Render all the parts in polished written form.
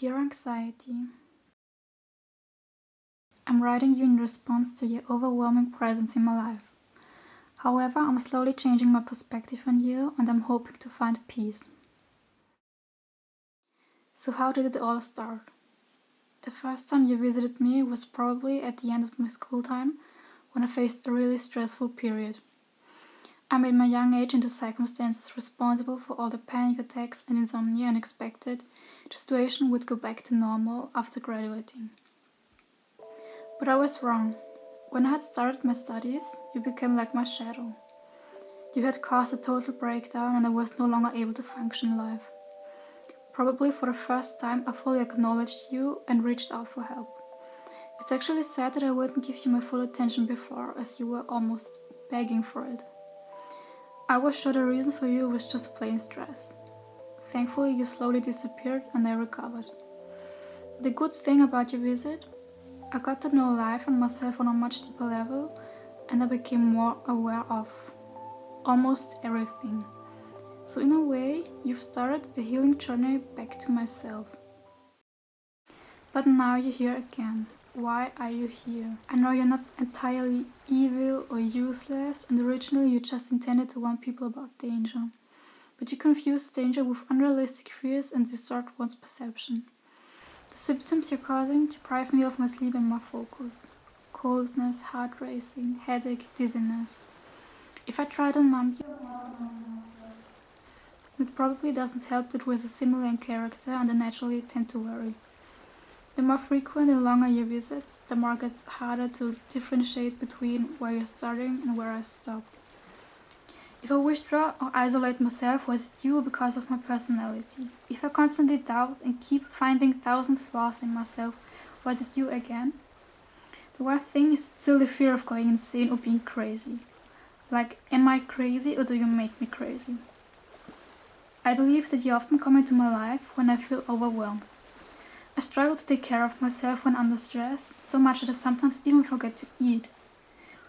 Dear anxiety, I'm writing you in response to your overwhelming presence in my life. However, I'm slowly changing my perspective on you and I'm hoping to find peace. So how did it all start? The first time you visited me was probably at the end of my school time when I faced a really stressful period. I made my young age into circumstances responsible for all the panic attacks and insomnia and expected the situation would go back to normal after graduating. But I was wrong. When I had started my studies, you became like my shadow. You had caused a total breakdown and I was no longer able to function in life. Probably for the first time, I fully acknowledged you and reached out for help. It's actually sad that I wouldn't give you my full attention before, as you were almost begging for it. I was sure the reason for you was just plain stress. Thankfully, you slowly disappeared and I recovered. The good thing about your visit, I got to know life and myself on a much deeper level and I became more aware of almost everything. So in a way, you've started a healing journey back to myself. But now you're here again. Why are you here? I know you're not entirely evil or useless, and originally you just intended to warn people about danger. But you confuse danger with unrealistic fears and distort one's perception. The symptoms you're causing deprive me of my sleep and my focus. Coldness, heart racing, headache, dizziness. If I try to numb you, it probably doesn't help that we're so similar in character and I naturally tend to worry. The more frequent and longer your visits, the more it gets harder to differentiate between where you're starting and where I stop. If I withdraw or isolate myself, was it you or because of my personality? If I constantly doubt and keep finding 1,000 flaws in myself, was it you again? The worst thing is still the fear of going insane or being crazy. Like, am I crazy or do you make me crazy? I believe that you often come into my life when I feel overwhelmed. I struggle to take care of myself when under stress, so much that I sometimes even forget to eat.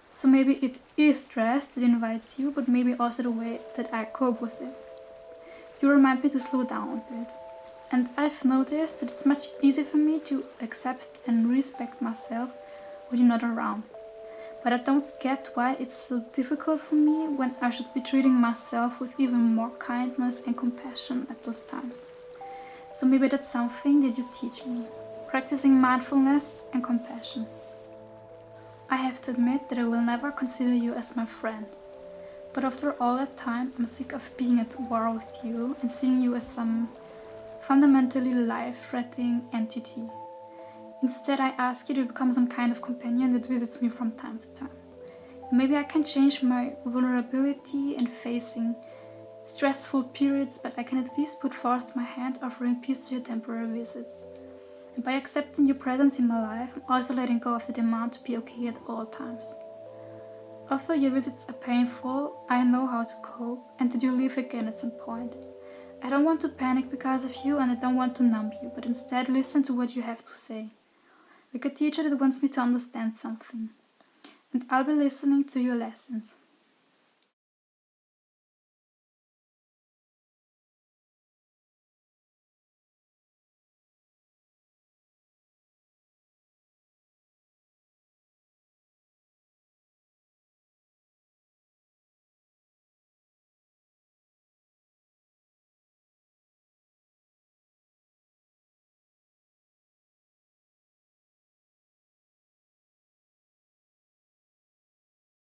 So maybe it is stress that invites you, but maybe also the way that I cope with it. You remind me to slow down a bit. And I've noticed that it's much easier for me to accept and respect myself when you're not around. But I don't get why it's so difficult for me when I should be treating myself with even more kindness and compassion at those times. So maybe that's something that you teach me, practicing mindfulness and compassion. I have to admit that I will never consider you as my friend. But after all that time, I'm sick of being at war with you and seeing you as some fundamentally life-threatening entity. Instead, I ask you to become some kind of companion that visits me from time to time. Maybe I can change my vulnerability and facing stressful periods, but I can at least put forth my hand offering peace to your temporary visits. And by accepting your presence in my life, I'm also letting go of the demand to be okay at all times. Although your visits are painful, I know how to cope and that you'll leave again at some point. I don't want to panic because of you and I don't want to numb you, but instead listen to what you have to say. Like a teacher that wants me to understand something. And I'll be listening to your lessons.